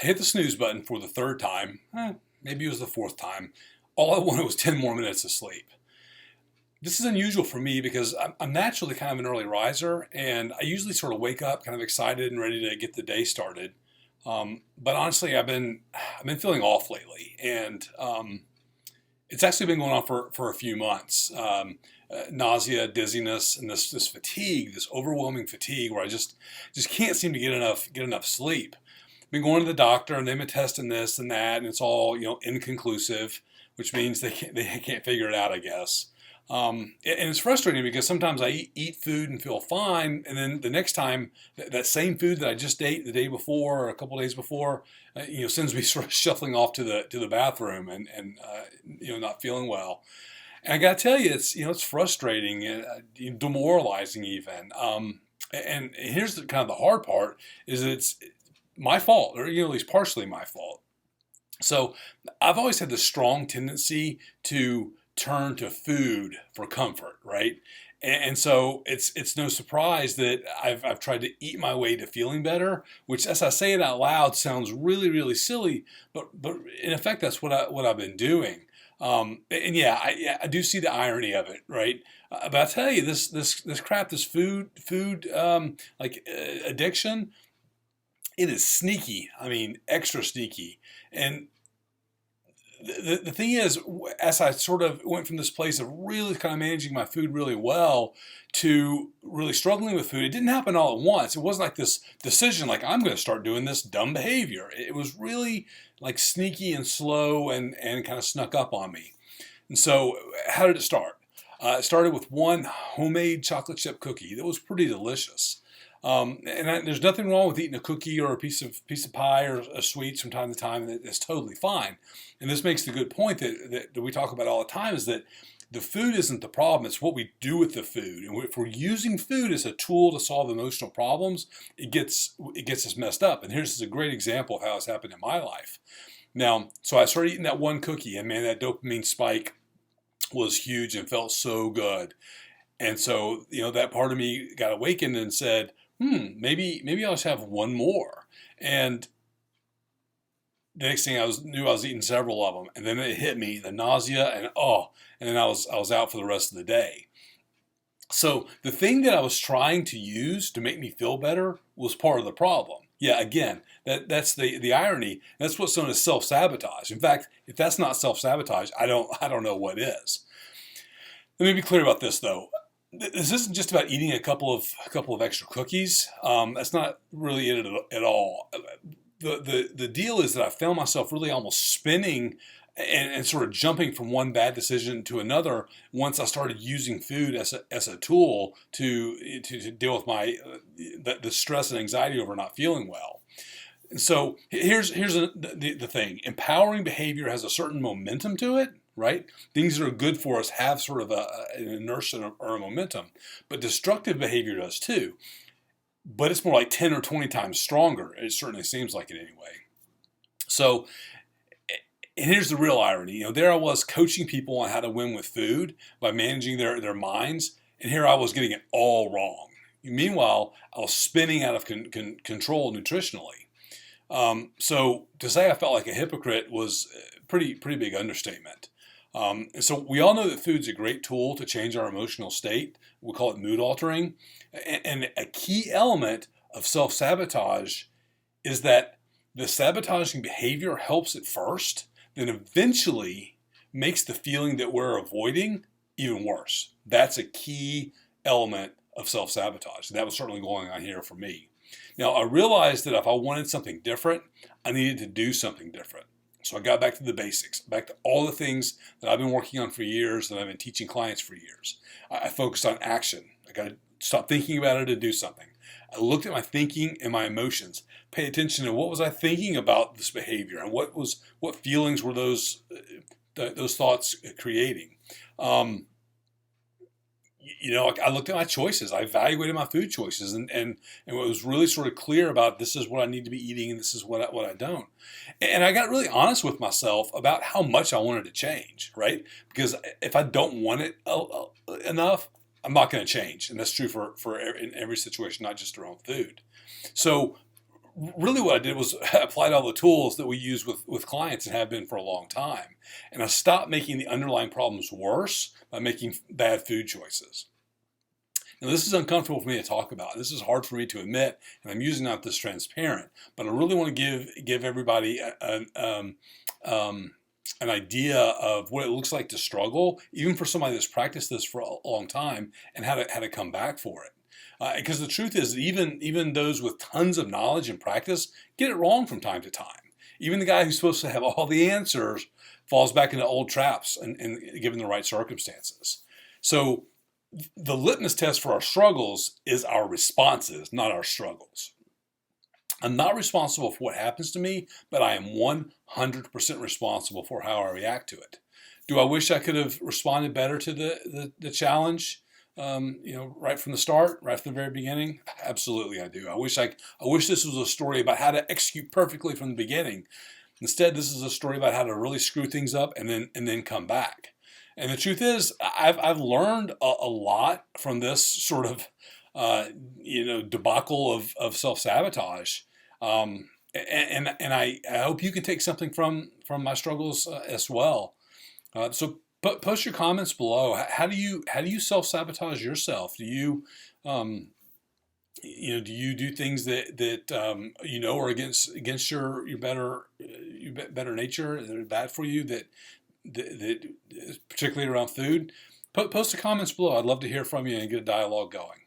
I hit the snooze button for the third time. Maybe it was the fourth time. All I wanted was 10 more minutes of sleep. This is unusual for me because I'm naturally kind of an early riser, and I usually sort of wake up kind of excited and ready to get the day started. But honestly, I've been feeling off lately, and it's actually been going on for a few months. Nausea, dizziness, and this fatigue, this overwhelming fatigue, where I just can't seem to get enough sleep. Been going to the doctor, and they've been testing this and that, and it's all inconclusive, which means they can't figure it out, I guess. And it's frustrating because sometimes I eat food and feel fine, and then the next time that same food that I just ate the day before or a couple of days before, sends me sort of shuffling off to the bathroom and not feeling well. And I got to tell you, it's frustrating, demoralizing even. And here's kind of the hard part: is that it's my fault, or at least partially my fault. So I've always had this strong tendency to turn to food for comfort, right? And so it's no surprise that I've tried to eat my way to feeling better, which, as I say it out loud, sounds really really silly, but in effect that's what I've been doing. And yeah, I do see the irony of it, right? But I tell you, this crap, this food addiction, it is sneaky. I mean, extra sneaky. And the thing is, as I sort of went from this place of really kind of managing my food really well to really struggling with food, it didn't happen all at once. It wasn't like this decision, like I'm going to start doing this dumb behavior. It was really like sneaky and slow and kind of snuck up on me. And so, how did it start? It started with one homemade chocolate chip cookie that was pretty delicious. There's nothing wrong with eating a cookie or a piece of pie or a sweets from time to time. It's totally fine. And this makes the good point that we talk about all the time, is that the food isn't the problem. It's what we do with the food. And if we're using food as a tool to solve emotional problems, it gets us messed up. And here's a great example of how it's happened in my life. Now, so I started eating that one cookie, and man, that dopamine spike was huge and felt so good. And so, that part of me got awakened and said, maybe I'll just have one more. And the next thing knew I was eating several of them. And then it hit me, the nausea, and then I was out for the rest of the day. So the thing that I was trying to use to make me feel better was part of the problem. Yeah, again, that's the irony. That's what's known as self-sabotage. In fact, if that's not self-sabotage, I don't know what is. Let me be clear about this, though. This isn't just about eating a couple of extra cookies. That's not really it at all. The deal is that I found myself really almost spinning and sort of jumping from one bad decision to another once I started using food as a tool to deal with the stress and anxiety over not feeling well. And so here's the thing: empowering behavior has a certain momentum to it. Right? Things that are good for us have sort of an inertia or a momentum, but destructive behavior does too. But it's more like 10 or 20 times stronger. It certainly seems like it anyway. So, and here's the real irony. There I was coaching people on how to win with food by managing their minds, and here I was getting it all wrong. Meanwhile, I was spinning out of control nutritionally. So to say I felt like a hypocrite was a pretty big understatement. So we all know that food's a great tool to change our emotional state. We call it mood altering. And a key element of self-sabotage is that the sabotaging behavior helps at first, then eventually makes the feeling that we're avoiding even worse. That's a key element of self-sabotage. And that was certainly going on here for me. Now, I realized that if I wanted something different, I needed to do something different. So I got back to the basics, back to all the things that I've been working on for years, and I've been teaching clients for years. I focused on action. I got to stop thinking about it and do something. I looked at my thinking and my emotions, pay attention to what was I thinking about this behavior, and what feelings were those thoughts creating. I looked at my choices. I evaluated my food choices, and it was really sort of clear about this is what I need to be eating and this is what I don't. And I got really honest with myself about how much I wanted to change, right? Because if I don't want it enough, I'm not going to change. And that's true in every situation, not just around food. So really what I did was applied all the tools that we use with clients and have been for a long time. And I stopped making the underlying problems worse by making bad food choices. Now, this is uncomfortable for me to talk about. This is hard for me to admit, and I'm usually not this transparent. But I really want to give everybody an idea of what it looks like to struggle, even for somebody that's practiced this for a long time, and how to come back for it. Because the truth is that even those with tons of knowledge and practice get it wrong from time to time. Even the guy who's supposed to have all the answers falls back into old traps and given the right circumstances. So the litmus test for our struggles is our responses, not our struggles. I'm not responsible for what happens to me, but I am 100% responsible for how I react to it. Do I wish I could have responded better to the challenge? Right from the start, right from the very beginning? Absolutely, I do. I wish this was a story about how to execute perfectly from the beginning. Instead, this is a story about how to really screw things up and then come back. And the truth is, I've learned a lot from this sort of debacle of self-sabotage. And I hope you can take something from my struggles as well. So post your comments below. How do you self-sabotage yourself? Do you do you do things that are against your better nature, that are bad for you, that particularly around food? Post the comments below. I'd love to hear from you and get a dialogue going.